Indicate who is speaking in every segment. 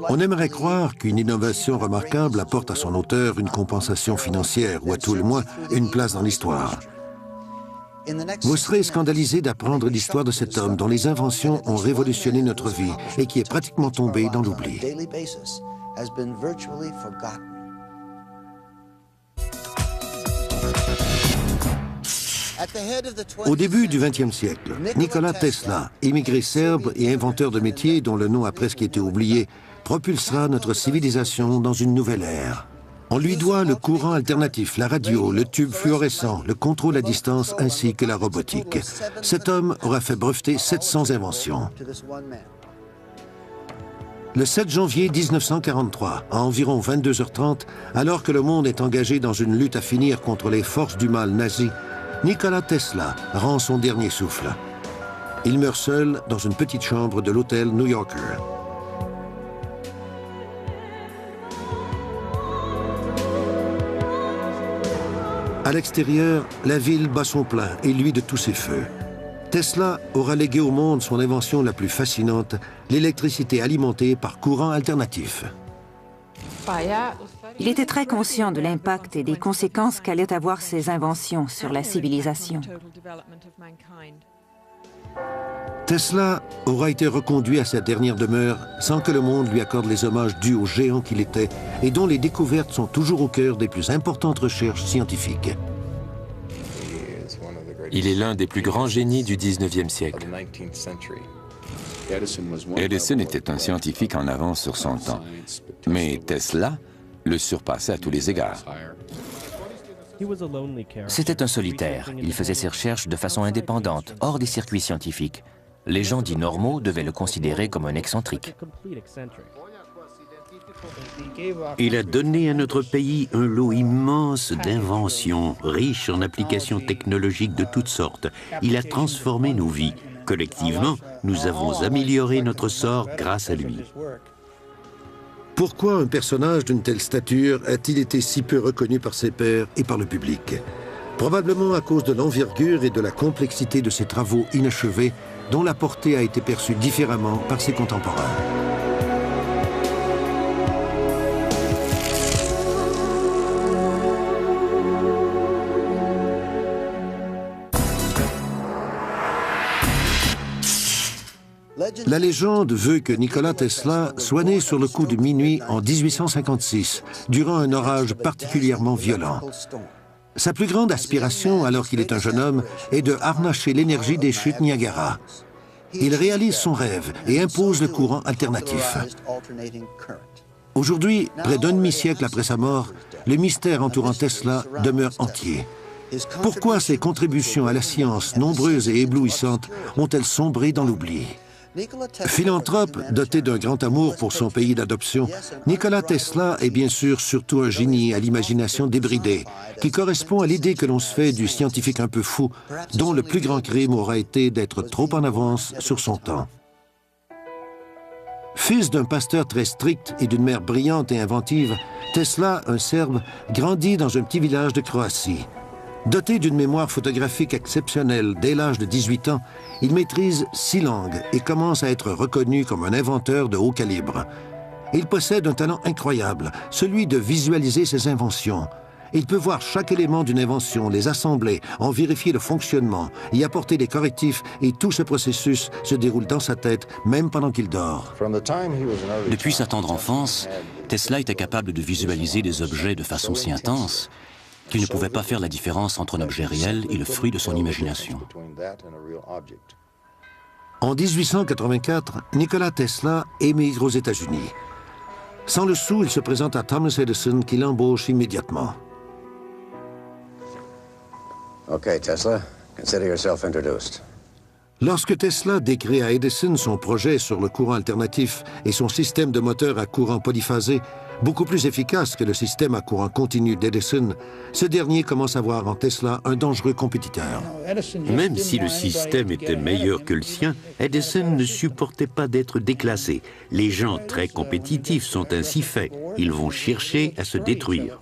Speaker 1: On aimerait croire qu'une innovation remarquable apporte à son auteur une compensation financière ou à tout le moins une place dans l'histoire. Vous serez scandalisé d'apprendre l'histoire de cet homme dont les inventions ont révolutionné notre vie et qui est pratiquement tombé dans l'oubli. Au début du XXe siècle, Nikola Tesla, immigré serbe et inventeur de métiers dont le nom a presque été oublié, propulsera notre civilisation dans une nouvelle ère. On lui doit le courant alternatif, la radio, le tube fluorescent, le contrôle à distance ainsi que la robotique. Cet homme aura fait breveter 700 inventions. Le 7 janvier 1943, à environ 22h30, alors que le monde est engagé dans une lutte à finir contre les forces du mal nazies, Nikola Tesla rend son dernier souffle. Il meurt seul dans une petite chambre de l'hôtel New Yorker. À l'extérieur, la ville bat son plein et lui de tous ses feux. Tesla aura légué au monde son invention la plus fascinante, l'électricité alimentée par courant alternatif.
Speaker 2: Il était très conscient de l'impact et des conséquences qu'allaient avoir ses inventions sur la civilisation.
Speaker 1: Tesla aura été reconduit à sa dernière demeure sans que le monde lui accorde les hommages dus au géant qu'il était et dont les découvertes sont toujours au cœur des plus importantes recherches scientifiques.
Speaker 3: Il est l'un des plus grands génies du 19e siècle.
Speaker 4: Edison était un scientifique en avance sur son temps, mais Tesla le surpassait à tous les égards.
Speaker 5: C'était un solitaire. Il faisait ses recherches de façon indépendante, hors des circuits scientifiques. Les gens dits normaux devaient le considérer comme un excentrique.
Speaker 6: Il a donné à notre pays un lot immense d'inventions, riches en applications technologiques de toutes sortes. Il a transformé nos vies. Collectivement, nous avons amélioré notre sort grâce à lui.
Speaker 1: Pourquoi un personnage d'une telle stature a-t-il été si peu reconnu par ses pairs et par le public? Probablement à cause de l'envergure et de la complexité de ses travaux inachevés, dont la portée a été perçue différemment par ses contemporains. La légende veut que Nikola Tesla soit né sur le coup de minuit en 1856, durant un orage particulièrement violent. Sa plus grande aspiration, alors qu'il est un jeune homme, est de harnacher l'énergie des chutes Niagara. Il réalise son rêve et impose le courant alternatif. Aujourd'hui, près d'un demi-siècle après sa mort, le mystère entourant Tesla demeure entier. Pourquoi ses contributions à la science, nombreuses et éblouissantes, ont-elles sombré dans l'oubli? Philanthrope, doté d'un grand amour pour son pays d'adoption, Nikola Tesla est bien sûr surtout un génie à l'imagination débridée, qui correspond à l'idée que l'on se fait du scientifique un peu fou, dont le plus grand crime aura été d'être trop en avance sur son temps. Fils d'un pasteur très strict et d'une mère brillante et inventive, Tesla, un Serbe, grandit dans un petit village de Croatie. Doté d'une mémoire photographique exceptionnelle dès l'âge de 18 ans, il maîtrise 6 langues et commence à être reconnu comme un inventeur de haut calibre. Il possède un talent incroyable, celui de visualiser ses inventions. Il peut voir chaque élément d'une invention, les assembler, en vérifier le fonctionnement, y apporter des correctifs, et tout ce processus se déroule dans sa tête, même pendant qu'il dort.
Speaker 5: Depuis sa tendre enfance, Tesla était capable de visualiser des objets de façon si intense qu'il ne pouvait pas faire la différence entre un objet réel et le fruit de son imagination.
Speaker 1: En 1884, Nikola Tesla émigre aux États-Unis. Sans le sou, il se présente à Thomas Edison qui l'embauche immédiatement.
Speaker 7: Okay, Tesla, consider yourself introduced.
Speaker 1: Lorsque Tesla décrit à Edison son projet sur le courant alternatif et son système de moteur à courant polyphasé, beaucoup plus efficace que le système à courant continu d'Edison, ce dernier commence à voir en Tesla un dangereux compétiteur.
Speaker 6: Même si le système était meilleur que le sien, Edison ne supportait pas d'être déclassé. Les gens très compétitifs sont ainsi faits. Ils vont chercher à se détruire.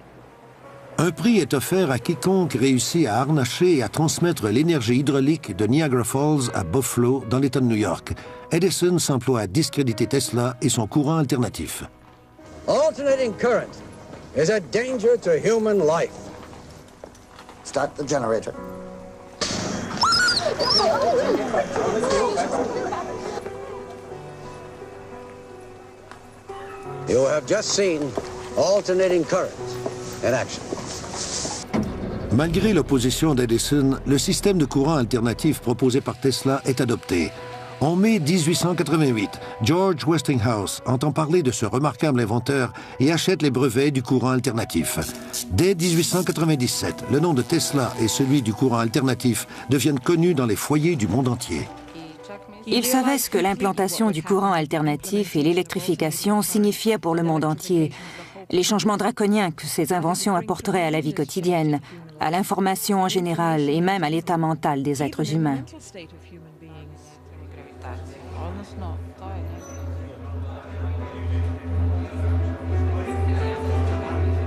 Speaker 1: Un prix est offert à quiconque réussit à harnacher et à transmettre l'énergie hydraulique de Niagara Falls à Buffalo, dans l'État de New York. Edison s'emploie à discréditer Tesla et son courant alternatif.
Speaker 7: Alternating current is a danger to human life. Start the generator. You have just seen alternating current in action.
Speaker 1: Malgré l'opposition d'Edison, le système de courant alternatif proposé par Tesla est adopté. En mai 1888, George Westinghouse entend parler de ce remarquable inventeur et achète les brevets du courant alternatif. Dès 1897, le nom de Tesla et celui du courant alternatif deviennent connus dans les foyers du monde entier.
Speaker 2: Il savait ce que l'implantation du courant alternatif et l'électrification signifiaient pour le monde entier. Les changements draconiens que ces inventions apporteraient à la vie quotidienne, à l'information en général et même à l'état mental des êtres humains.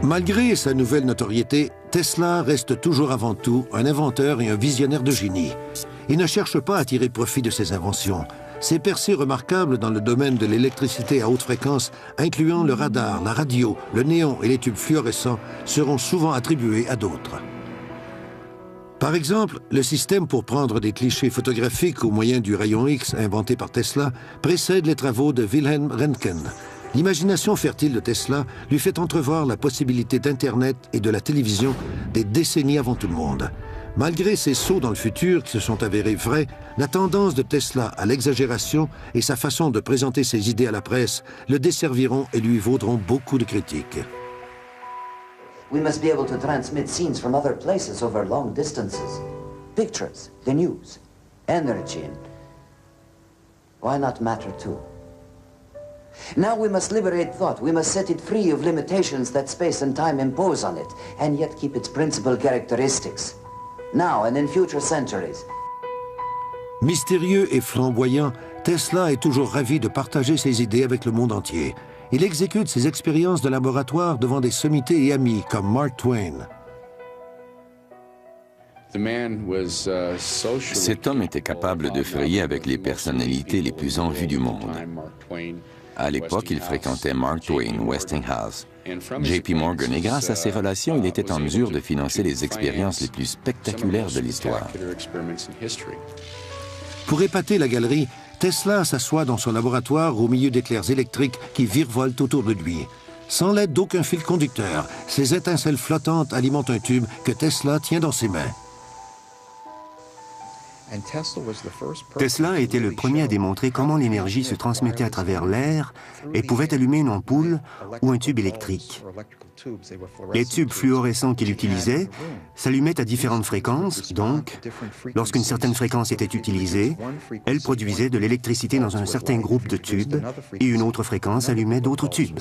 Speaker 1: Malgré sa nouvelle notoriété, Tesla reste toujours avant tout un inventeur et un visionnaire de génie. Il ne cherche pas à tirer profit de ses inventions. Ses percées remarquables dans le domaine de l'électricité à haute fréquence, incluant le radar, la radio, le néon et les tubes fluorescents, seront souvent attribuées à d'autres. Par exemple, le système pour prendre des clichés photographiques au moyen du rayon X inventé par Tesla précède les travaux de Wilhelm Röntgen. L'imagination fertile de Tesla lui fait entrevoir la possibilité d'Internet et de la télévision des décennies avant tout le monde. Malgré ces sauts dans le futur qui se sont avérés vrais, la tendance de Tesla à l'exagération et sa façon de présenter ses idées à la presse le desserviront et lui vaudront beaucoup de critiques.
Speaker 8: We must be able to transmit scenes from other places over long distances. Pictures, the news, energy, and why not matter too? Now we must liberate thought. We must set it free of limitations that space and time impose on it, and yet keep its principal characteristics. Now and in future centuries.
Speaker 1: Mystérieux et flamboyant, Tesla est toujours ravi de partager ses idées avec le monde entier. Il exécute ses expériences de laboratoire devant des sommités et amis comme Mark Twain.
Speaker 4: Cet homme était capable de frayer avec les personnalités les plus en vue du monde. À l'époque, il fréquentait Mark Twain, Westinghouse, JP Morgan, et grâce à ses relations, il était en mesure de financer les expériences les plus spectaculaires de l'histoire.
Speaker 1: Pour épater la galerie, Tesla s'assoit dans son laboratoire au milieu d'éclairs électriques qui virevoltent autour de lui. Sans l'aide d'aucun fil conducteur, ces étincelles flottantes alimentent un tube que Tesla tient dans ses mains.
Speaker 9: Tesla a été le premier à démontrer comment l'énergie se transmettait à travers l'air et pouvait allumer une ampoule ou un tube électrique. Les tubes fluorescents qu'il utilisait s'allumaient à différentes fréquences, donc, lorsqu'une certaine fréquence était utilisée, elle produisait de l'électricité dans un certain groupe de tubes et une autre fréquence allumait d'autres tubes.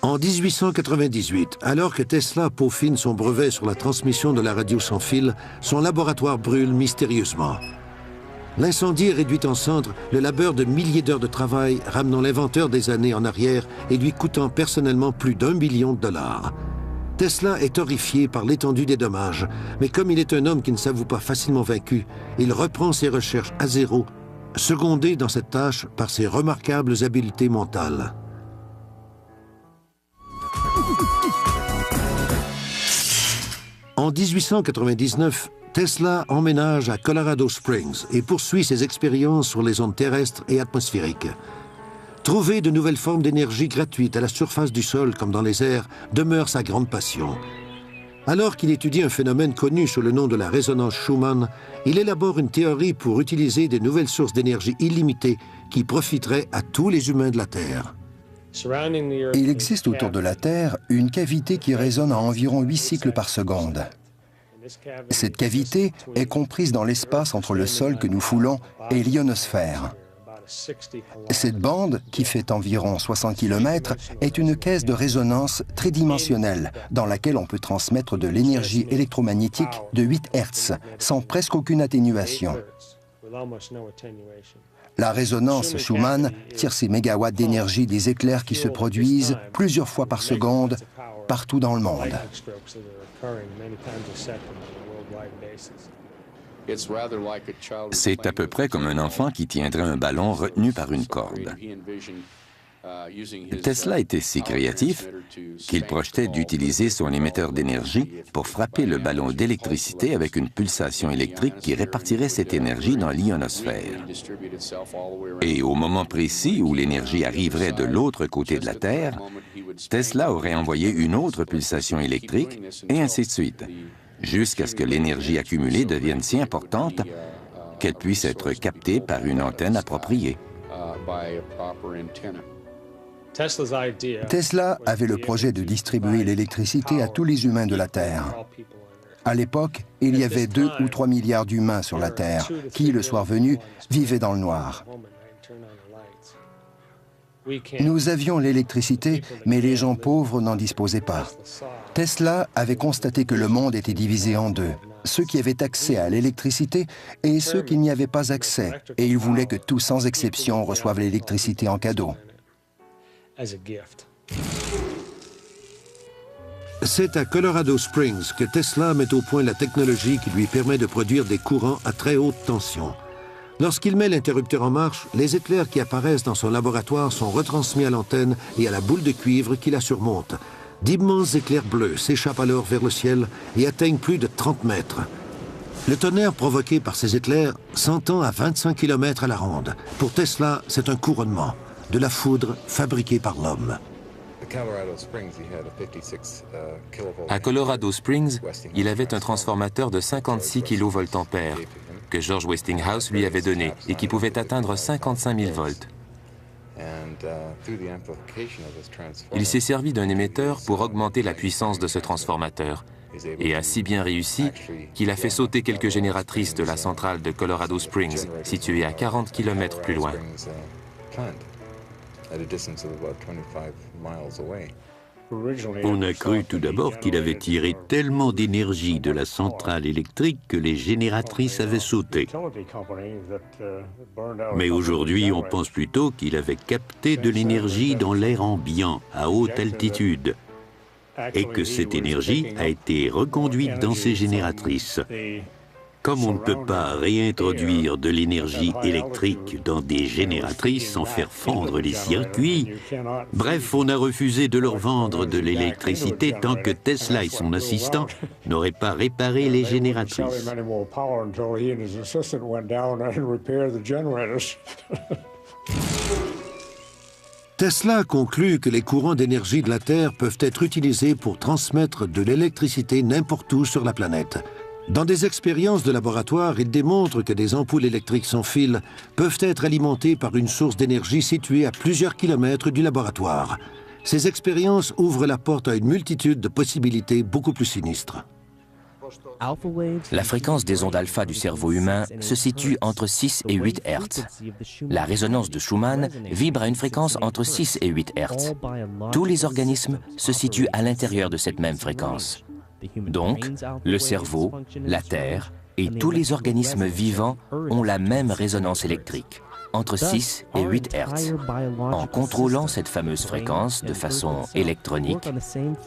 Speaker 1: En 1898, alors que Tesla peaufine son brevet sur la transmission de la radio sans fil, son laboratoire brûle mystérieusement. L'incendie réduit en cendres le labeur de milliers d'heures de travail, ramenant l'inventeur des années en arrière et lui coûtant personnellement plus d'1 million de dollars. Tesla est horrifié par l'étendue des dommages, mais comme il est un homme qui ne s'avoue pas facilement vaincu, il reprend ses recherches à zéro, secondé dans cette tâche par ses remarquables habiletés mentales. En 1899, Tesla emménage à Colorado Springs et poursuit ses expériences sur les ondes terrestres et atmosphériques. Trouver de nouvelles formes d'énergie gratuites à la surface du sol comme dans les airs demeure sa grande passion. Alors qu'il étudie un phénomène connu sous le nom de la résonance Schumann, il élabore une théorie pour utiliser des nouvelles sources d'énergie illimitées qui profiteraient à tous les humains de la Terre.
Speaker 10: Il existe autour de la Terre une cavité qui résonne à environ 8 cycles par seconde. Cette cavité est comprise dans l'espace entre le sol que nous foulons et l'ionosphère. Cette bande, qui fait environ 60 km, est une caisse de résonance tridimensionnelle dans laquelle on peut transmettre de l'énergie électromagnétique de 8 Hz sans presque aucune atténuation. La résonance Schumann tire ses mégawatts d'énergie des éclairs qui se produisent plusieurs fois par seconde partout dans le monde.
Speaker 4: C'est à peu près comme un enfant qui tiendrait un ballon retenu par une corde. Tesla était si créatif qu'il projetait d'utiliser son émetteur d'énergie pour frapper le ballon d'électricité avec une pulsation électrique qui répartirait cette énergie dans l'ionosphère. Et au moment précis où l'énergie arriverait de l'autre côté de la Terre, Tesla aurait envoyé une autre pulsation électrique, et ainsi de suite, jusqu'à ce que l'énergie accumulée devienne si importante qu'elle puisse être captée par une antenne appropriée.
Speaker 10: Tesla avait le projet de distribuer l'électricité à tous les humains de la Terre. À l'époque, il y avait 2 ou 3 milliards d'humains sur la Terre qui, le soir venu, vivaient dans le noir. Nous avions l'électricité, mais les gens pauvres n'en disposaient pas. Tesla avait constaté que le monde était divisé en deux, ceux qui avaient accès à l'électricité et ceux qui n'y avaient pas accès, et il voulait que tous, sans exception, reçoivent l'électricité en cadeau.
Speaker 1: C'est à Colorado Springs que Tesla met au point la technologie qui lui permet de produire des courants à très haute tension. Lorsqu'il met l'interrupteur en marche, les éclairs qui apparaissent dans son laboratoire sont retransmis à l'antenne et à la boule de cuivre qui la surmonte. D'immenses éclairs bleus s'échappent alors vers le ciel et atteignent plus de 30 mètres. Le tonnerre provoqué par ces éclairs s'entend à 25 km à la ronde. Pour Tesla, c'est un couronnement, de la foudre fabriquée par l'homme.
Speaker 3: À Colorado Springs, il avait un transformateur de 56 kVA que George Westinghouse lui avait donné et qui pouvait atteindre 55 000 volts. Il s'est servi d'un émetteur pour augmenter la puissance de ce transformateur et a si bien réussi qu'il a fait sauter quelques génératrices de la centrale de Colorado Springs, située à 40 km plus loin.
Speaker 6: On a cru tout d'abord qu'il avait tiré tellement d'énergie de la centrale électrique que les génératrices avaient sauté. Mais aujourd'hui, on pense plutôt qu'il avait capté de l'énergie dans l'air ambiant, à haute altitude, et que cette énergie a été reconduite dans ces génératrices. Comme on ne peut pas réintroduire de l'énergie électrique dans des génératrices sans faire fondre les circuits, bref, on a refusé de leur vendre de l'électricité tant que Tesla et son assistant n'auraient pas réparé les génératrices.
Speaker 1: Tesla conclut que les courants d'énergie de la Terre peuvent être utilisés pour transmettre de l'électricité n'importe où sur la planète. Dans des expériences de laboratoire, il démontre que des ampoules électriques sans fil peuvent être alimentées par une source d'énergie située à plusieurs kilomètres du laboratoire. Ces expériences ouvrent la porte à une multitude de possibilités beaucoup plus sinistres.
Speaker 11: La fréquence des ondes alpha du cerveau humain se situe entre 6 et 8 Hz. La résonance de Schumann vibre à une fréquence entre 6 et 8 Hz. Tous les organismes se situent à l'intérieur de cette même fréquence. Donc, le cerveau, la Terre et tous les organismes vivants ont la même résonance électrique, entre 6 et 8 Hz. En contrôlant cette fameuse fréquence de façon électronique,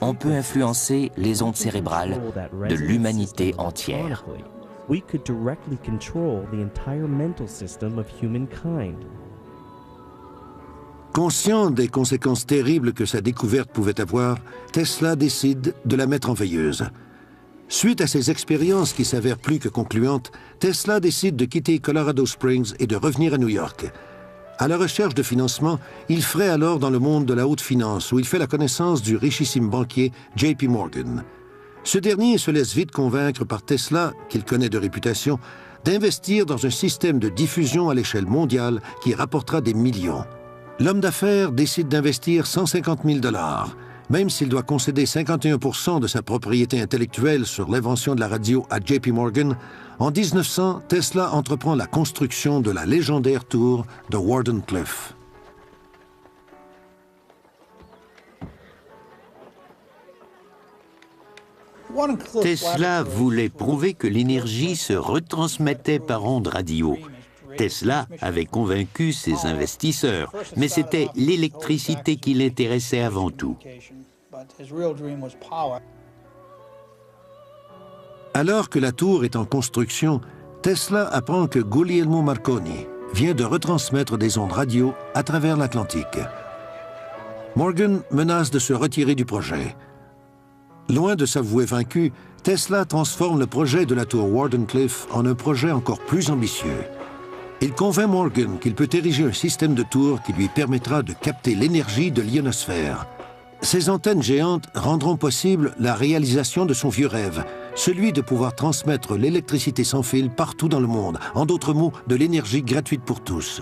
Speaker 11: on peut influencer les ondes cérébrales de l'humanité entière.
Speaker 1: Conscient des conséquences terribles que sa découverte pouvait avoir, Tesla décide de la mettre en veilleuse. Suite à ces expériences qui s'avèrent plus que concluantes, Tesla décide de quitter Colorado Springs et de revenir à New York. À la recherche de financement, il fraye alors dans le monde de la haute finance, où il fait la connaissance du richissime banquier JP Morgan. Ce dernier se laisse vite convaincre par Tesla, qu'il connaît de réputation, d'investir dans un système de diffusion à l'échelle mondiale qui rapportera des millions. L'homme d'affaires décide d'investir 150 000 $, même s'il doit concéder 51% de sa propriété intellectuelle sur l'invention de la radio à JP Morgan. En 1900, Tesla entreprend la construction de la légendaire tour de Wardenclyffe.
Speaker 6: Tesla voulait prouver que l'énergie se retransmettait par ondes radio. Tesla avait convaincu ses investisseurs, mais c'était l'électricité qui l'intéressait avant tout.
Speaker 1: Alors que la tour est en construction, Tesla apprend que Guglielmo Marconi vient de retransmettre des ondes radio à travers l'Atlantique. Morgan menace de se retirer du projet. Loin de s'avouer vaincu, Tesla transforme le projet de la tour Wardenclyffe en un projet encore plus ambitieux. Il convainc Morgan qu'il peut ériger un système de tours qui lui permettra de capter l'énergie de l'ionosphère. Ces antennes géantes rendront possible la réalisation de son vieux rêve, celui de pouvoir transmettre l'électricité sans fil partout dans le monde, en d'autres mots, de l'énergie gratuite pour tous.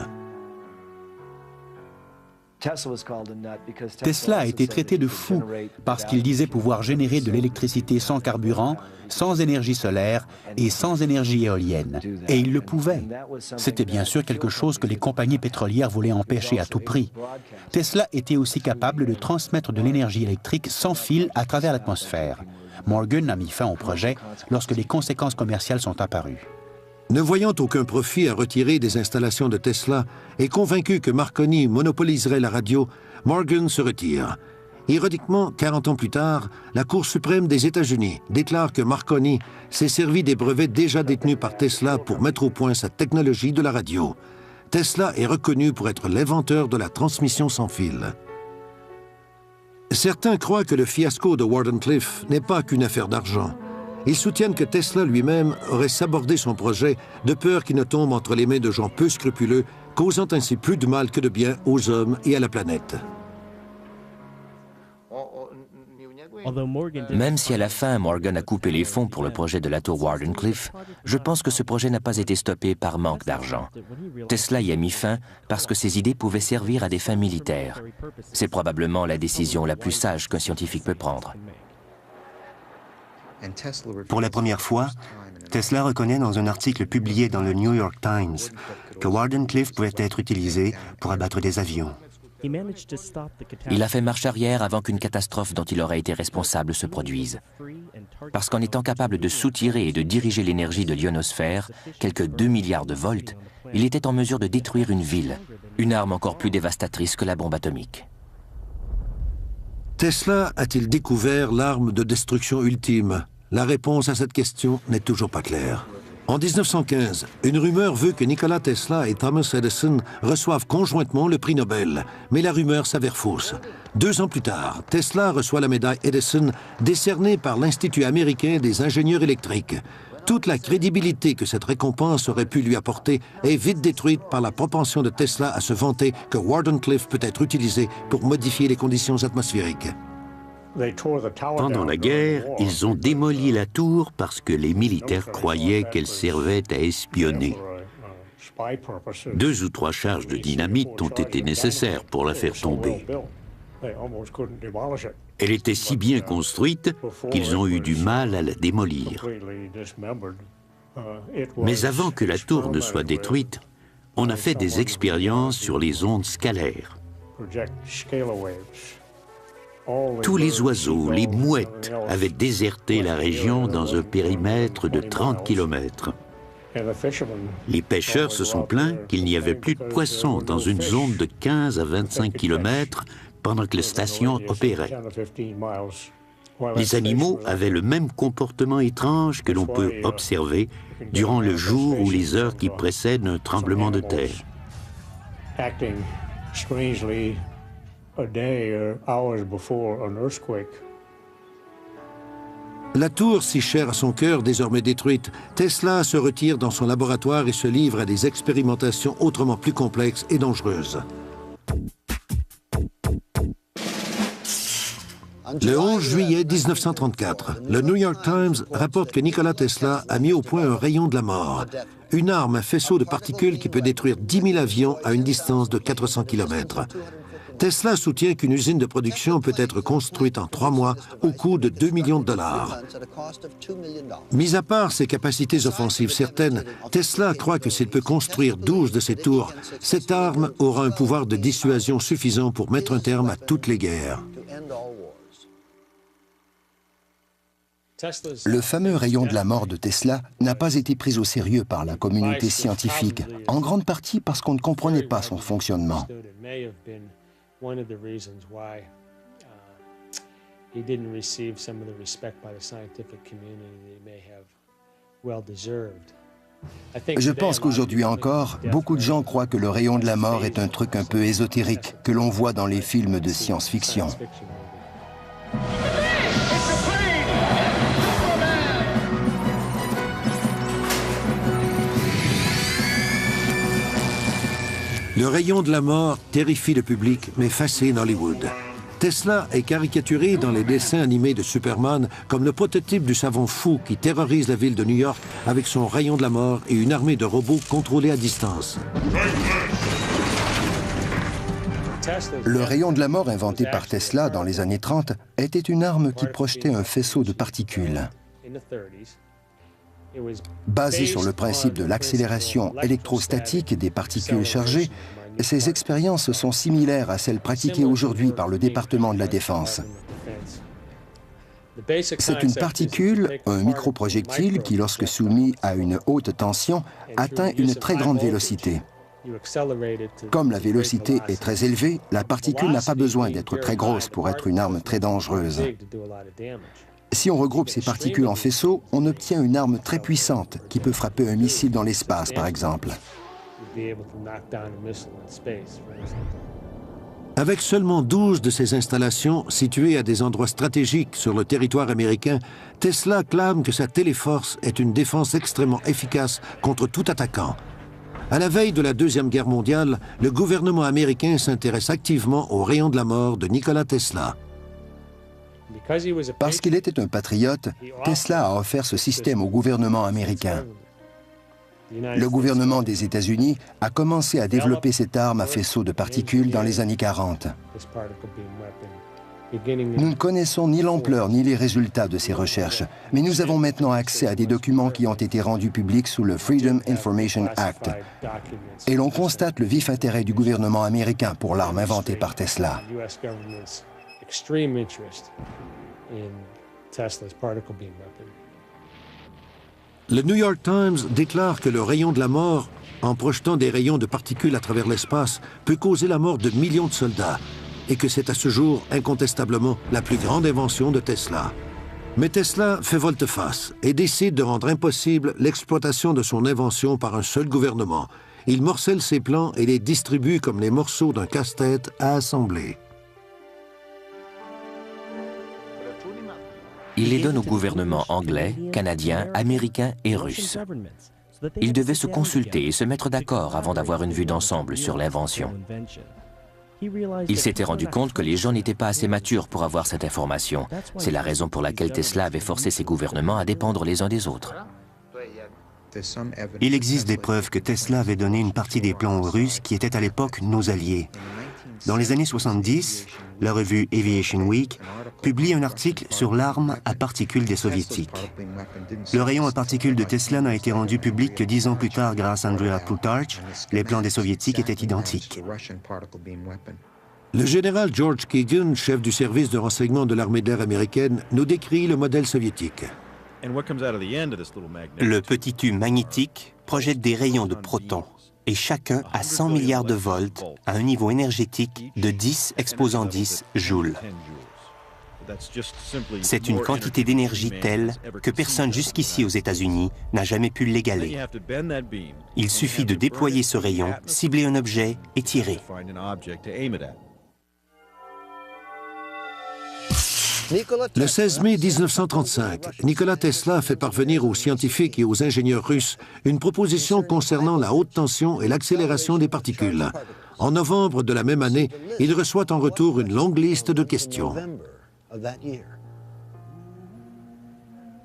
Speaker 12: Tesla a été traité de fou parce qu'il disait pouvoir générer de l'électricité sans carburant, sans énergie solaire et sans énergie éolienne. Et il le pouvait. C'était bien sûr quelque chose que les compagnies pétrolières voulaient empêcher à tout prix. Tesla était aussi capable de transmettre de l'énergie électrique sans fil à travers l'atmosphère. Morgan a mis fin au projet lorsque les conséquences commerciales sont apparues.
Speaker 1: Ne voyant aucun profit à retirer des installations de Tesla et convaincu que Marconi monopoliserait la radio, Morgan se retire. Ironiquement, 40 ans plus tard, la Cour suprême des États-Unis déclare que Marconi s'est servi des brevets déjà détenus par Tesla pour mettre au point sa technologie de la radio. Tesla est reconnu pour être l'inventeur de la transmission sans fil. Certains croient que le fiasco de Wardenclyffe n'est pas qu'une affaire d'argent. Ils soutiennent que Tesla lui-même aurait sabordé son projet de peur qu'il ne tombe entre les mains de gens peu scrupuleux, causant ainsi plus de mal que de bien aux hommes et à la planète.
Speaker 11: Même si à la fin Morgan a coupé les fonds pour le projet de la tour Wardenclyffe, je pense que ce projet n'a pas été stoppé par manque d'argent. Tesla y a mis fin parce que ses idées pouvaient servir à des fins militaires. C'est probablement la décision la plus sage qu'un scientifique peut prendre.
Speaker 9: Pour la première fois, Tesla reconnaît dans un article publié dans le New York Times que Wardenclyffe pouvait être utilisé pour abattre des avions.
Speaker 11: Il a fait marche arrière avant qu'une catastrophe dont il aurait été responsable se produise. Parce qu'en étant capable de soutirer et de diriger l'énergie de l'ionosphère, quelques 2 milliards de volts, il était en mesure de détruire une ville, une arme encore plus dévastatrice que la bombe atomique.
Speaker 1: Tesla a-t-il découvert l'arme de destruction ultime? La réponse à cette question n'est toujours pas claire. En 1915, une rumeur veut que Nikola Tesla et Thomas Edison reçoivent conjointement le prix Nobel, mais la rumeur s'avère fausse. 2 ans plus tard, Tesla reçoit la médaille Edison décernée par l'Institut américain des ingénieurs électriques. Toute la crédibilité que cette récompense aurait pu lui apporter est vite détruite par la propension de Tesla à se vanter que Wardenclyffe peut être utilisé pour modifier les conditions atmosphériques.
Speaker 6: Pendant la guerre, ils ont démoli la tour parce que les militaires croyaient qu'elle servait à espionner. 2 ou 3 charges de dynamite ont été nécessaires pour la faire tomber. Elle était si bien construite qu'ils ont eu du mal à la démolir. Mais avant que la tour ne soit détruite, on a fait des expériences sur les ondes scalaires. Tous les oiseaux, les mouettes, avaient déserté la région dans un périmètre de 30 km. Les pêcheurs se sont plaints qu'il n'y avait plus de poissons dans une zone de 15 à 25 km pendant que la station opérait. Les animaux avaient le même comportement étrange que l'on peut observer durant le jour ou les heures qui précèdent un tremblement de terre.
Speaker 1: La tour, si chère à son cœur, désormais détruite, Tesla se retire dans son laboratoire et se livre à des expérimentations autrement plus complexes et dangereuses. Le 11 juillet 1934, le New York Times rapporte que Nikola Tesla a mis au point un rayon de la mort, une arme à faisceau de particules qui peut détruire 10 000 avions à une distance de 400 km. Tesla soutient qu'une usine de production peut être construite en 3 mois au coût de 2 millions de dollars. Mis à part ses capacités offensives certaines, Tesla croit que s'il peut construire 12 de ces tours, cette arme aura un pouvoir de dissuasion suffisant pour mettre un terme à toutes les guerres.
Speaker 10: Le fameux rayon de la mort de Tesla n'a pas été pris au sérieux par la communauté scientifique, en grande partie parce qu'on ne comprenait pas son fonctionnement.
Speaker 13: he didn't receive some of the respect by the scientific community that he may have well deserved.
Speaker 10: Je pense qu'aujourd'hui encore, beaucoup de gens croient que le rayon de la mort est un truc un peu ésotérique que l'on voit dans les films de science-fiction.
Speaker 1: Le rayon de la mort terrifie le public, mais fascine Hollywood. Tesla est caricaturé dans les dessins animés de Superman comme le prototype du savant fou qui terrorise la ville de New York avec son rayon de la mort et une armée de robots contrôlés à distance.
Speaker 10: Le rayon de la mort inventé par Tesla dans les années 30 était une arme qui projetait un faisceau de particules. Basé sur le principe de l'accélération électrostatique des particules chargées, ces expériences sont similaires à celles pratiquées aujourd'hui par le département de la Défense. C'est une particule, un microprojectile qui, lorsque soumis à une haute tension, atteint une très grande vélocité. Comme la vélocité est très élevée, la particule n'a pas besoin d'être très grosse pour être une arme très dangereuse. Si on regroupe ces particules en faisceaux, on obtient une arme très puissante qui peut frapper un missile dans l'espace, par exemple.
Speaker 1: Avec seulement 12 de ces installations situées à des endroits stratégiques sur le territoire américain, Tesla clame que sa téléforce est une défense extrêmement efficace contre tout attaquant. À la veille de la Deuxième Guerre mondiale, le gouvernement américain s'intéresse activement au rayon de la mort de Nikola Tesla.
Speaker 10: Parce qu'il était un patriote, Tesla a offert ce système au gouvernement américain. Le gouvernement des États-Unis a commencé à développer cette arme à faisceau de particules dans les années 40. Nous ne connaissons ni l'ampleur ni les résultats de ces recherches, mais nous avons maintenant accès à des documents qui ont été rendus publics sous le Freedom Information Act. Et l'on constate le vif intérêt du gouvernement américain pour l'arme inventée par Tesla.
Speaker 1: Le New York Times déclare que le rayon de la mort, en projetant des rayons de particules à travers l'espace, peut causer la mort de millions de soldats et que c'est à ce jour incontestablement la plus grande invention de Tesla. Mais Tesla fait volte-face et décide de rendre impossible l'exploitation de son invention par un seul gouvernement. Il morcelle ses plans et les distribue comme les morceaux d'un casse-tête à assembler.
Speaker 11: Il les donne aux gouvernements anglais, canadiens, américains et russes. Ils devaient se consulter et se mettre d'accord avant d'avoir une vue d'ensemble sur l'invention. Il s'était rendu compte que les gens n'étaient pas assez matures pour avoir cette information. C'est la raison pour laquelle Tesla avait forcé ses gouvernements à dépendre les uns des autres.
Speaker 9: Il existe des preuves que Tesla avait donné une partie des plans aux Russes qui étaient à l'époque nos alliés. Dans les années 70, la revue Aviation Week publie un article sur l'arme à particules des Soviétiques. Le rayon à particules de Tesla n'a été rendu public que 10 ans plus tard grâce à Andrea Plutarch. Les plans des Soviétiques étaient identiques.
Speaker 1: Le général George Kagan, chef du service de renseignement de l'armée de l'air américaine, nous décrit le modèle soviétique.
Speaker 6: Le petit tube magnétique projette des rayons de protons, et chacun a 100 milliards de volts à un niveau énergétique de 10 exposant 10 joules. C'est une quantité d'énergie telle que personne jusqu'ici aux États-Unis n'a jamais pu l'égaler. Il suffit de déployer ce rayon, cibler un objet et tirer.
Speaker 1: Le 16 mai 1935, Nikola Tesla fait parvenir aux scientifiques et aux ingénieurs russes une proposition concernant la haute tension et l'accélération des particules. En novembre de la même année, il reçoit en retour une longue liste de questions.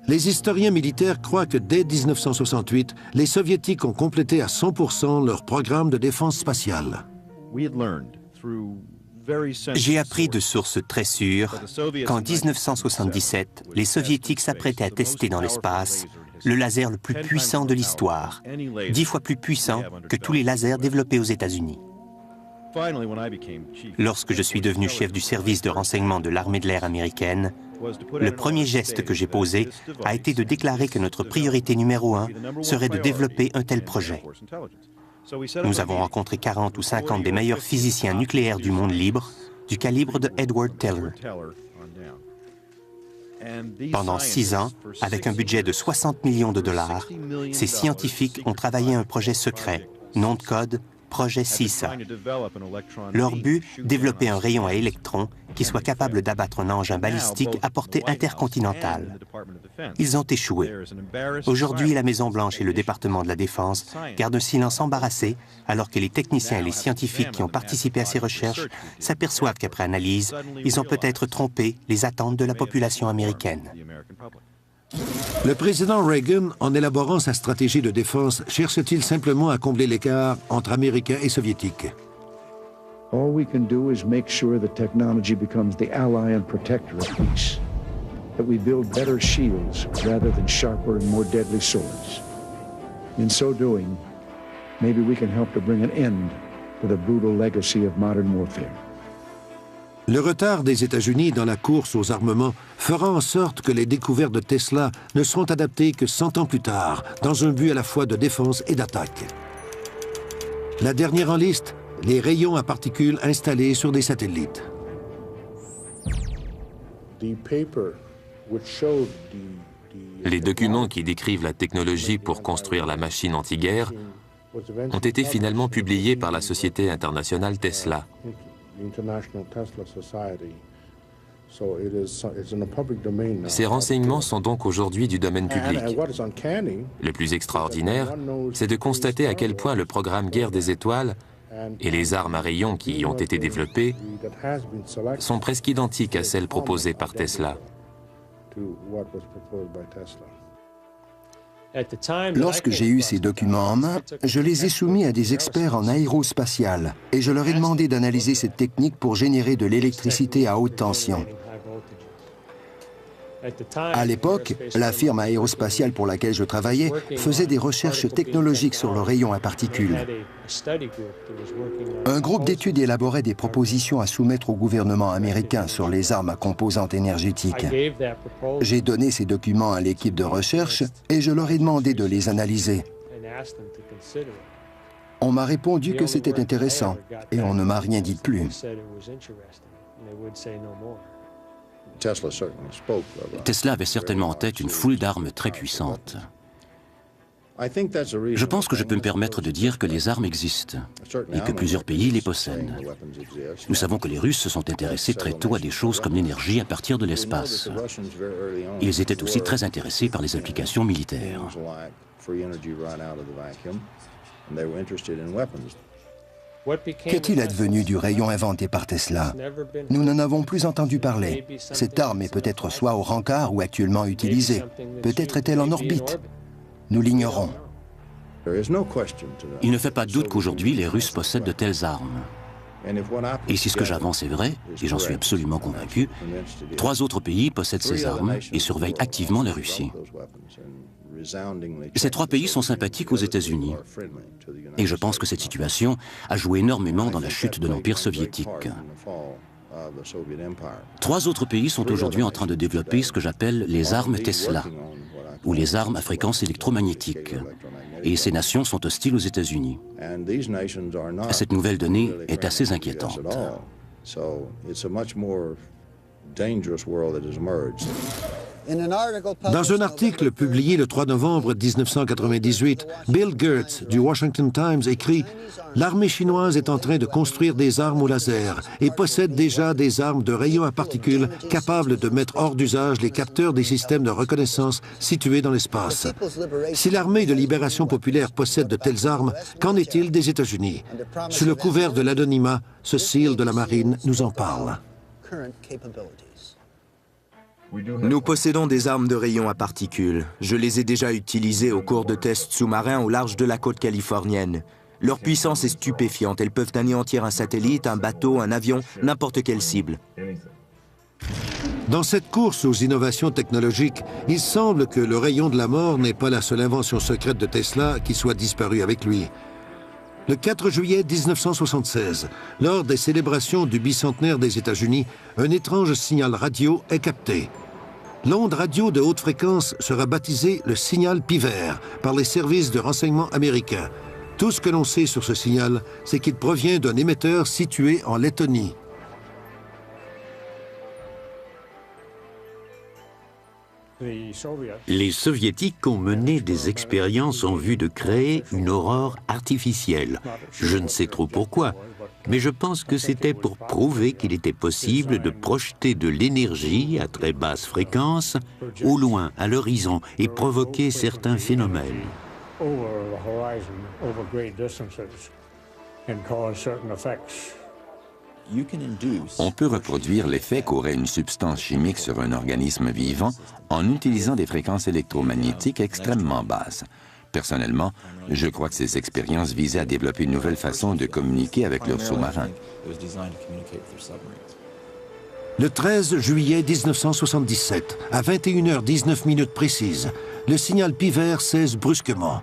Speaker 1: Les historiens militaires croient que dès 1968, les Soviétiques ont complété à 100% leur programme de défense spatiale.
Speaker 6: J'ai appris de sources très sûres qu'en 1977, les Soviétiques s'apprêtaient à tester dans l'espace le laser le plus puissant de l'histoire, 10 fois plus puissant que tous les lasers développés aux États-Unis. Lorsque je suis devenu chef du service de renseignement de l'armée de l'air américaine, le premier geste que j'ai posé a été de déclarer que notre priorité numéro 1 serait de développer un tel projet. Nous avons rencontré 40 ou 50 des meilleurs physiciens nucléaires du monde libre, du calibre de Edward Teller.
Speaker 12: Pendant 6 ans, avec un budget de 60 millions de dollars, ces scientifiques ont travaillé un projet secret, nom de code, projet CISA. Leur but, développer un rayon à électrons qui soit capable d'abattre un engin balistique à portée intercontinentale. Ils ont échoué. Aujourd'hui, la Maison-Blanche et le département de la Défense gardent un silence embarrassé, alors que les techniciens et les scientifiques qui ont participé à ces recherches s'aperçoivent qu'après analyse, ils ont peut-être trompé les attentes de la population américaine.
Speaker 1: Le président Reagan, en élaborant sa stratégie de défense, cherche-t-il simplement à combler l'écart entre Américains et Soviétiques?
Speaker 14: All we can do is make sure that technology becomes the ally and protector of peace. That we build better shields rather than sharper and more deadly swords. In so doing, maybe we can help to bring an end to the brutal legacy of modern warfare.
Speaker 1: Le retard des États-Unis dans la course aux armements fera en sorte que les découvertes de Tesla ne seront adaptées que 100 ans plus tard, dans un but à la fois de défense et d'attaque. La dernière en liste, les rayons à particules installés sur des satellites.
Speaker 3: Les documents qui décrivent la technologie pour construire la machine anti-guerre ont été finalement publiés par la société internationale Tesla. Ces renseignements sont donc aujourd'hui du domaine public. Le plus extraordinaire, c'est de constater à quel point le programme Guerre des étoiles et les armes à rayons qui y ont été développées sont presque identiques à celles proposées par Tesla.
Speaker 10: Lorsque j'ai eu ces documents en main, je les ai soumis à des experts en aérospatial et je leur ai demandé d'analyser cette technique pour générer de l'électricité à haute tension. À l'époque, la firme aérospatiale pour laquelle je travaillais faisait des recherches technologiques sur le rayon à particules. Un groupe d'études élaborait des propositions à soumettre au gouvernement américain sur les armes à composantes énergétiques. J'ai donné ces documents à l'équipe de recherche et je leur ai demandé de les analyser. On m'a répondu que c'était intéressant et on ne m'a rien dit de plus.
Speaker 5: Tesla avait certainement en tête une foule d'armes très puissantes. Je pense que je peux me permettre de dire que les armes existent et que plusieurs pays les possèdent. Nous savons que les Russes se sont intéressés très tôt à des choses comme l'énergie à partir de l'espace. Ils étaient aussi très intéressés par les applications militaires.
Speaker 10: Qu'est-il advenu du rayon inventé par Tesla? Nous n'en avons plus entendu parler. Cette arme est peut-être soit au rencard ou actuellement utilisée. Peut-être est-elle en orbite. Nous l'ignorons.
Speaker 5: Il ne fait pas de doute qu'aujourd'hui, les Russes possèdent de telles armes. Et si ce que j'avance est vrai, et j'en suis absolument convaincu, 3 autres pays possèdent ces armes et surveillent activement la Russie. Ces 3 pays sont sympathiques aux États-Unis. Et je pense que cette situation a joué énormément dans la chute de l'Empire soviétique. 3 autres pays sont aujourd'hui en train de développer ce que j'appelle les armes Tesla, ou les armes à fréquence électromagnétique. Et ces nations sont hostiles aux États-Unis. Cette nouvelle donnée est assez inquiétante.
Speaker 1: Dans un article publié le 3 novembre 1998, Bill Gertz du Washington Times écrit « L'armée chinoise est en train de construire des armes au laser et possède déjà des armes de rayons à particules capables de mettre hors d'usage les capteurs des systèmes de reconnaissance situés dans l'espace. Si l'armée de libération populaire possède de telles armes, qu'en est-il des États-Unis? Sous le couvert de l'anonymat, ce SEAL de la marine nous en parle.
Speaker 15: Nous possédons des armes de rayons à particules. Je les ai déjà utilisées au cours de tests sous-marins au large de la côte californienne. Leur puissance est stupéfiante. Elles peuvent anéantir un satellite, un bateau, un avion, n'importe quelle cible.
Speaker 1: Dans cette course aux innovations technologiques, il semble que le rayon de la mort n'est pas la seule invention secrète de Tesla qui soit disparue avec lui. Le 4 juillet 1976, lors des célébrations du bicentenaire des États-Unis, un étrange signal radio est capté. L'onde radio de haute fréquence sera baptisée le signal Piver par les services de renseignement américains. Tout ce que l'on sait sur ce signal, c'est qu'il provient d'un émetteur situé en Lettonie.
Speaker 6: Les Soviétiques ont mené des expériences en vue de créer une aurore artificielle. Je ne sais trop pourquoi, mais je pense que c'était pour prouver qu'il était possible de projeter de l'énergie à très basse fréquence au loin, à l'horizon, et provoquer certains phénomènes.
Speaker 4: On peut reproduire l'effet qu'aurait une substance chimique sur un organisme vivant en utilisant des fréquences électromagnétiques extrêmement basses. Personnellement, je crois que ces expériences visaient à développer une nouvelle façon de communiquer avec leurs sous-marins.
Speaker 1: Le 13 juillet 1977, à 21h19 précises, le signal pivert cesse brusquement.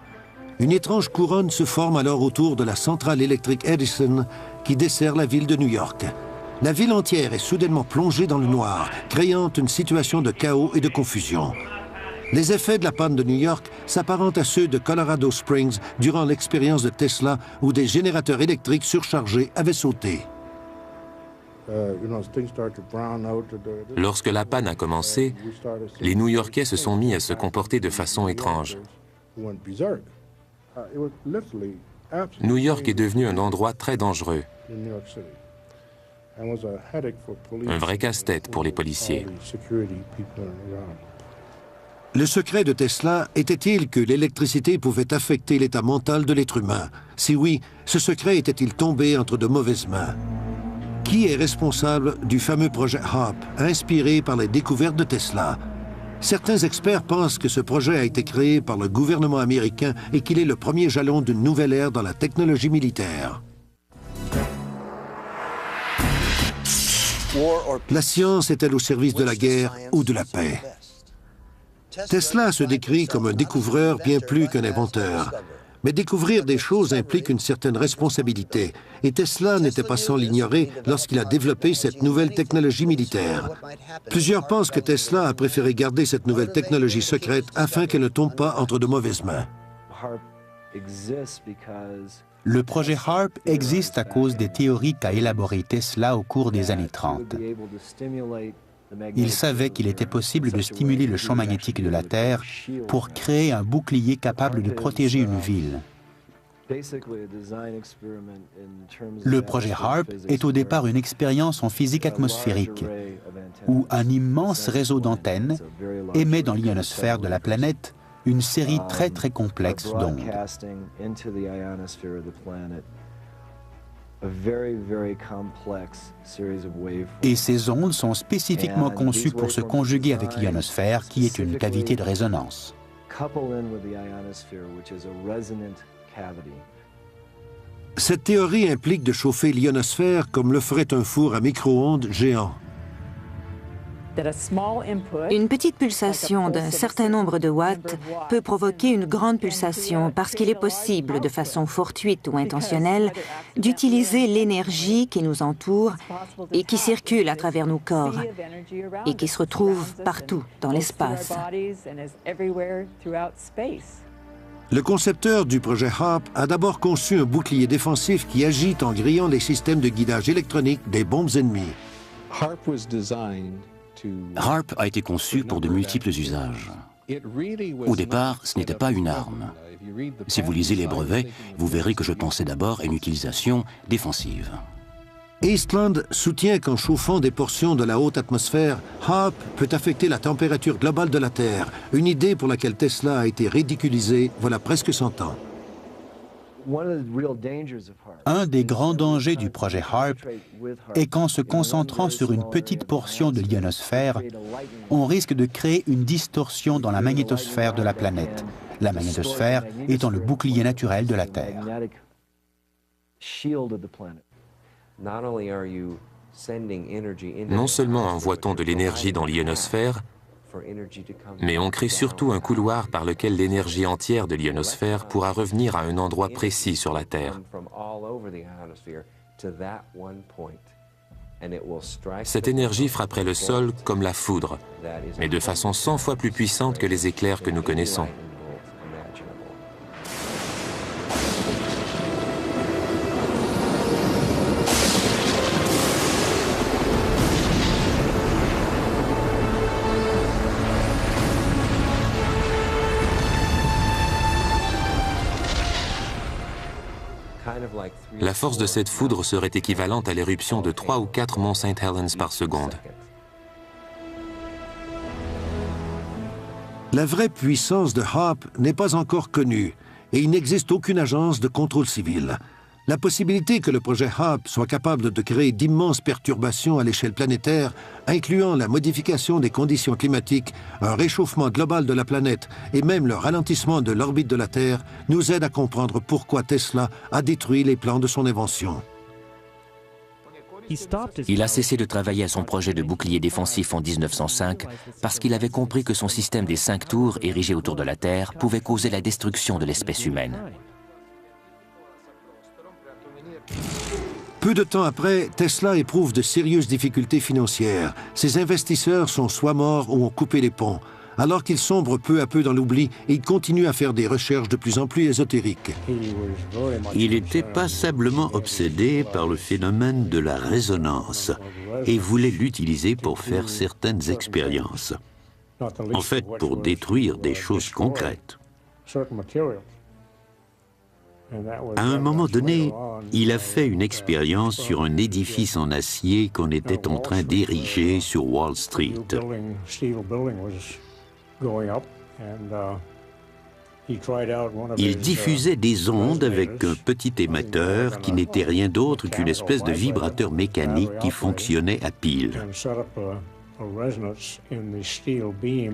Speaker 1: Une étrange couronne se forme alors autour de la centrale électrique Edison qui dessert la ville de New York. La ville entière est soudainement plongée dans le noir, créant une situation de chaos et de confusion. Les effets de la panne de New York s'apparentent à ceux de Colorado Springs durant l'expérience de Tesla où des générateurs électriques surchargés avaient sauté.
Speaker 3: Lorsque la panne a commencé, les New-Yorkais se sont mis à se comporter de façon étrange. New York est devenu un endroit très dangereux. Un vrai casse-tête pour les policiers.
Speaker 1: Le secret de Tesla était-il que l'électricité pouvait affecter l'état mental de l'être humain? Si oui, ce secret était-il tombé entre de mauvaises mains? Qui est responsable du fameux projet HARP, inspiré par les découvertes de Tesla? Certains experts pensent que ce projet a été créé par le gouvernement américain et qu'il est le premier jalon d'une nouvelle ère dans la technologie militaire. La science est-elle au service de la guerre ou de la paix? Tesla se décrit comme un découvreur bien plus qu'un inventeur. Mais découvrir des choses implique une certaine responsabilité, et Tesla n'était pas sans l'ignorer lorsqu'il a développé cette nouvelle technologie militaire. Plusieurs pensent que Tesla a préféré garder cette nouvelle technologie secrète afin qu'elle ne tombe pas entre de mauvaises mains.
Speaker 12: Le projet HARP existe à cause des théories qu'a élaborées Tesla au cours des années 30. Il savait qu'il était possible de stimuler le champ magnétique de la Terre pour créer un bouclier capable de protéger une ville. Le projet HARP est au départ une expérience en physique atmosphérique, où un immense réseau d'antennes émet dans l'ionosphère de la planète une série très complexe d'ondes. Et ces ondes sont spécifiquement conçues pour se conjuguer avec l'ionosphère, qui est une cavité de résonance.
Speaker 1: Cette théorie implique de chauffer l'ionosphère comme le ferait un four à micro-ondes géant.
Speaker 2: Une petite pulsation d'un certain nombre de watts peut provoquer une grande pulsation parce qu'il est possible, de façon fortuite ou intentionnelle, d'utiliser l'énergie qui nous entoure et qui circule à travers nos corps et qui se retrouve partout dans l'espace.
Speaker 1: Le concepteur du projet HARP a d'abord conçu un bouclier défensif qui agit en grillant les systèmes de guidage électronique des bombes ennemies.
Speaker 5: HARP a été conçu pour de multiples usages. Au départ, ce n'était pas une arme. Si vous lisez les brevets, vous verrez que je pensais d'abord à une utilisation défensive.
Speaker 1: Eastland soutient qu'en chauffant des portions de la haute atmosphère, HARP peut affecter la température globale de la Terre, une idée pour laquelle Tesla a été ridiculisée voilà presque 100 ans.
Speaker 12: Un des grands dangers du projet HARP est qu'en se concentrant sur une petite portion de l'ionosphère, on risque de créer une distorsion dans la magnétosphère de la planète, la magnétosphère étant le bouclier naturel de la Terre.
Speaker 3: Non seulement envoie-t-on de l'énergie dans l'ionosphère, mais on crée surtout un couloir par lequel l'énergie entière de l'ionosphère pourra revenir à un endroit précis sur la Terre. Cette énergie frapperait le sol comme la foudre, mais de façon 100 fois plus puissante que les éclairs que nous connaissons. La force de cette foudre serait équivalente à l'éruption de 3 ou 4 monts St. Helens par seconde.
Speaker 1: La vraie puissance de HAARP n'est pas encore connue et il n'existe aucune agence de contrôle civil. La possibilité que le projet HAARP soit capable de créer d'immenses perturbations à l'échelle planétaire, incluant la modification des conditions climatiques, un réchauffement global de la planète et même le ralentissement de l'orbite de la Terre, nous aide à comprendre pourquoi Tesla a détruit les plans de son invention.
Speaker 11: Il a cessé de travailler à son projet de bouclier défensif en 1905 parce qu'il avait compris que son système des 5 tours érigés autour de la Terre pouvait causer la destruction de l'espèce humaine.
Speaker 1: Peu de temps après, Tesla éprouve de sérieuses difficultés financières. Ses investisseurs sont soit morts ou ont coupé les ponts. Alors qu'il sombre peu à peu dans l'oubli, il continue à faire des recherches de plus en plus ésotériques.
Speaker 6: Il était passablement obsédé par le phénomène de la résonance et voulait l'utiliser pour faire certaines expériences. En fait, pour détruire des choses concrètes. À un moment donné, il a fait une expérience sur un édifice en acier qu'on était en train d'ériger sur Wall Street. Il diffusait des ondes avec un petit émetteur qui n'était rien d'autre qu'une espèce de vibrateur mécanique qui fonctionnait à pile.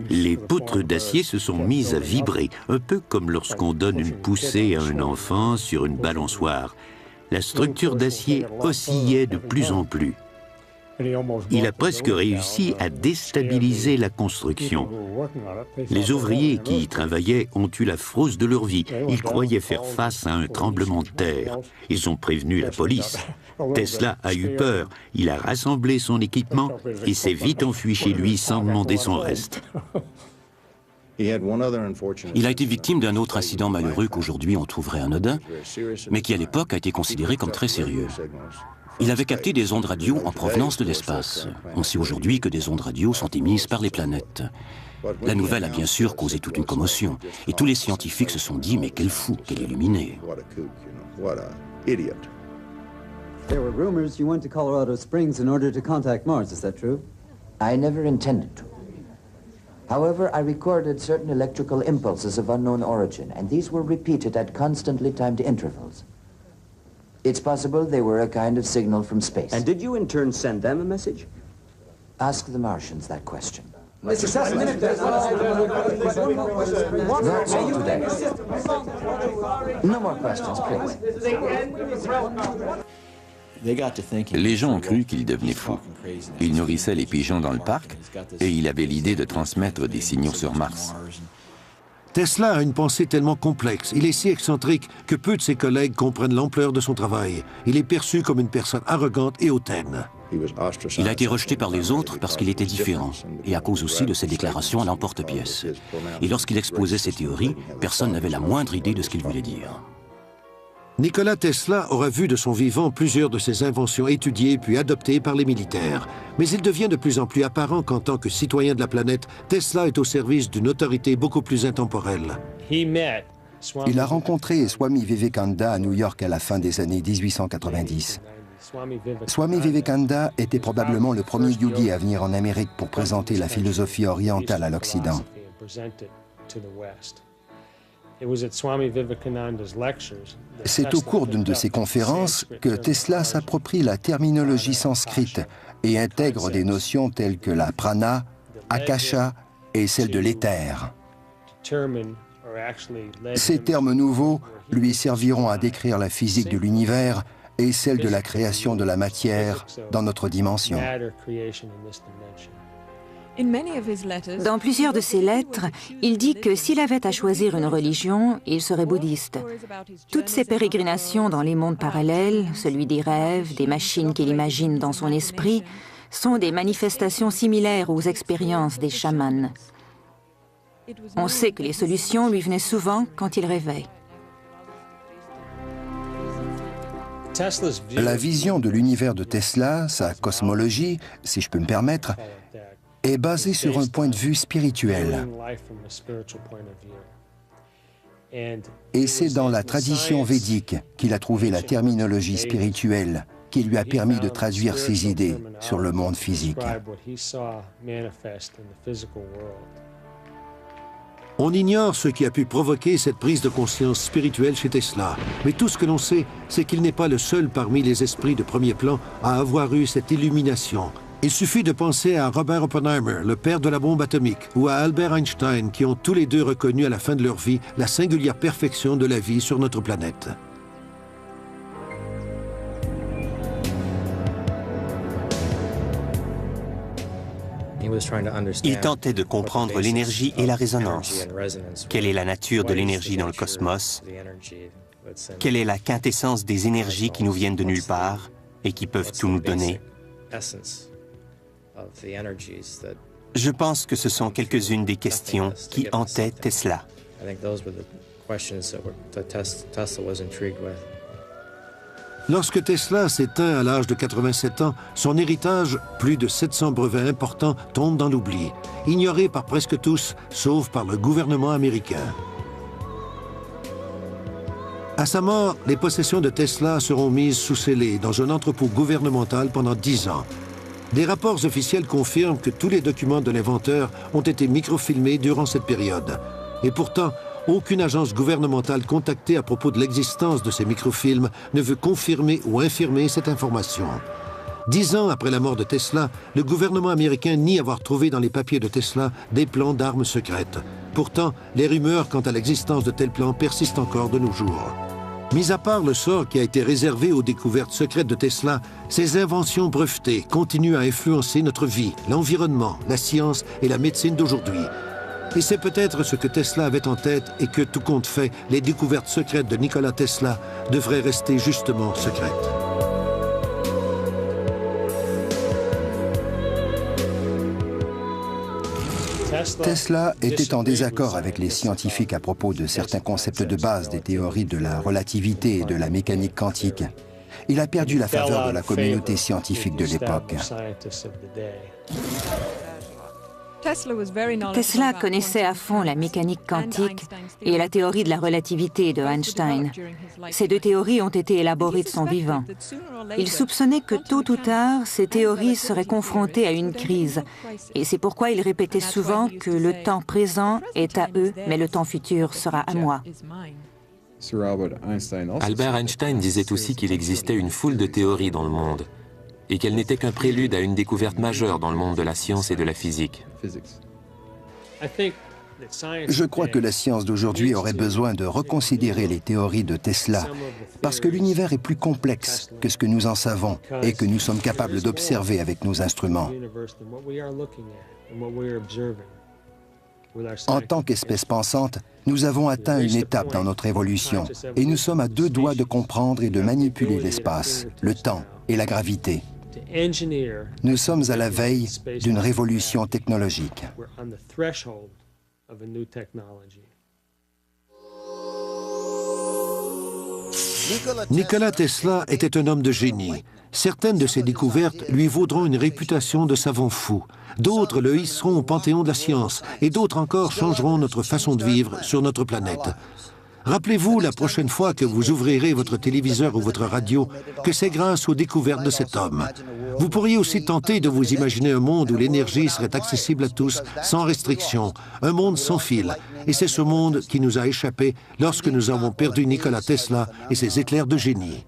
Speaker 6: Les poutres d'acier se sont mises à vibrer, un peu comme lorsqu'on donne une poussée à un enfant sur une balançoire. La structure d'acier oscillait de plus en plus. Il a presque réussi à déstabiliser la construction. Les ouvriers qui y travaillaient ont eu la frousse de leur vie. Ils croyaient faire face à un tremblement de terre. Ils ont prévenu la police. Tesla a eu peur. Il a rassemblé son équipement et s'est vite enfui chez lui sans demander son reste.
Speaker 5: Il a été victime d'un autre incident malheureux qu'aujourd'hui on trouverait anodin, mais qui à l'époque a été considéré comme très sérieux. Il avait capté des ondes radio en provenance de l'espace. On sait aujourd'hui que des ondes radio sont émises par les planètes. La nouvelle a bien sûr causé toute une commotion, et tous les scientifiques se sont dit « mais quel fou, quel illuminé !»
Speaker 8: There were rumors you went to Colorado Springs in order to contact Mars, is that true? I never intended to. However, I recorded certain electrical impulses of unknown origin, and these were repeated at constantly timed intervals. It's possible they were a kind of signal from space.
Speaker 16: And did you in turn send them a message?
Speaker 8: Ask the Martians that question.
Speaker 16: Mr. Sessom,
Speaker 8: That's all today. No more questions, please.
Speaker 4: Les gens ont cru qu'il devenait fou. Il nourrissait les pigeons dans le parc et il avait l'idée de transmettre des signaux sur Mars.
Speaker 1: Tesla a une pensée tellement complexe, il est si excentrique que peu de ses collègues comprennent l'ampleur de son travail. Il est perçu comme une personne arrogante et hautaine.
Speaker 5: Il a été rejeté par les autres parce qu'il était différent, et à cause aussi de ses déclarations à l'emporte-pièce. Et lorsqu'il exposait ses théories, personne n'avait la moindre idée de ce qu'il voulait dire.
Speaker 1: Nikola Tesla aura vu de son vivant plusieurs de ses inventions étudiées puis adoptées par les militaires. Mais il devient de plus en plus apparent qu'en tant que citoyen de la planète, Tesla est au service d'une autorité beaucoup plus intemporelle.
Speaker 10: Il a rencontré Swami Vivekananda à New York à la fin des années 1890. Swami Vivekananda était probablement le premier yogi à venir en Amérique pour présenter la philosophie orientale à l'Occident. C'est au cours d'une de ses conférences que Tesla s'approprie la terminologie sanscrite et intègre des notions telles que la prana, akasha et celle de l'éther. Ces termes nouveaux lui serviront à décrire la physique de l'univers et celle de la création de la matière dans notre dimension.
Speaker 2: Dans plusieurs de ses lettres, il dit que s'il avait à choisir une religion, il serait bouddhiste. Toutes ses pérégrinations dans les mondes parallèles, celui des rêves, des machines qu'il imagine dans son esprit, sont des manifestations similaires aux expériences des chamans. On sait que les solutions lui venaient souvent quand il rêvait.
Speaker 10: La vision de l'univers de Tesla, sa cosmologie, si je peux me permettre, est basée sur un point de vue spirituel. Et c'est dans la tradition védique qu'il a trouvé la terminologie spirituelle qui lui a permis de traduire ses idées sur le monde physique.
Speaker 1: On ignore ce qui a pu provoquer cette prise de conscience spirituelle chez Tesla, mais tout ce que l'on sait, c'est qu'il n'est pas le seul parmi les esprits de premier plan à avoir eu cette illumination. Il suffit de penser à Robert Oppenheimer, le père de la bombe atomique, ou à Albert Einstein, qui ont tous les deux reconnu à la fin de leur vie la singulière perfection de la vie sur notre planète.
Speaker 17: Il tentait de comprendre l'énergie et la résonance. Quelle est la nature de l'énergie dans le cosmos? Quelle est la quintessence des énergies qui nous viennent de nulle part et qui peuvent tout nous donner? Je pense que ce sont quelques-unes des questions qui hantaient Tesla.
Speaker 1: Lorsque Tesla s'éteint à l'âge de 87 ans, son héritage, plus de 700 brevets importants, tombe dans l'oubli, ignoré par presque tous, sauf par le gouvernement américain. À sa mort, les possessions de Tesla seront mises sous scellé dans un entrepôt gouvernemental pendant 10 ans. Des rapports officiels confirment que tous les documents de l'inventeur ont été microfilmés durant cette période. Et pourtant, aucune agence gouvernementale contactée à propos de l'existence de ces microfilms ne veut confirmer ou infirmer cette information. 10 ans après la mort de Tesla, le gouvernement américain nie avoir trouvé dans les papiers de Tesla des plans d'armes secrètes. Pourtant, les rumeurs quant à l'existence de tels plans persistent encore de nos jours. Mis à part le sort qui a été réservé aux découvertes secrètes de Tesla, ces inventions brevetées continuent à influencer notre vie, l'environnement, la science et la médecine d'aujourd'hui. Et c'est peut-être ce que Tesla avait en tête et que, tout compte fait, les découvertes secrètes de Nikola Tesla devraient rester justement secrètes.
Speaker 10: Tesla était en désaccord avec les scientifiques à propos de certains concepts de base des théories de la relativité et de la mécanique quantique. Il a perdu la faveur de la communauté scientifique de l'époque.
Speaker 2: Tesla connaissait à fond la mécanique quantique et la théorie de la relativité de Einstein. Ces deux théories ont été élaborées de son vivant. Il soupçonnait que tôt ou tard, ces théories seraient confrontées à une crise. Et c'est pourquoi il répétait souvent que le temps présent est à eux, mais le temps futur sera à moi.
Speaker 3: Albert Einstein disait aussi qu'il existait une foule de théories dans le monde et qu'elle n'était qu'un prélude à une découverte majeure dans le monde de la science et de la physique.
Speaker 10: Je crois que la science d'aujourd'hui aurait besoin de reconsidérer les théories de Tesla, parce que l'univers est plus complexe que ce que nous en savons et que nous sommes capables d'observer avec nos instruments. En tant qu'espèce pensante, nous avons atteint une étape dans notre évolution et nous sommes à deux doigts de comprendre et de manipuler l'espace, le temps et la gravité. Nous sommes à la veille d'une révolution technologique.
Speaker 1: Nikola Tesla était un homme de génie. Certaines de ses découvertes lui vaudront une réputation de savant fou. D'autres le hisseront au panthéon de la science et d'autres encore changeront notre façon de vivre sur notre planète. Rappelez-vous la prochaine fois que vous ouvrirez votre téléviseur ou votre radio que c'est grâce aux découvertes de cet homme. Vous pourriez aussi tenter de vous imaginer un monde où l'énergie serait accessible à tous, sans restriction, un monde sans fil. Et c'est ce monde qui nous a échappé lorsque nous avons perdu Nikola Tesla et ses éclairs de génie.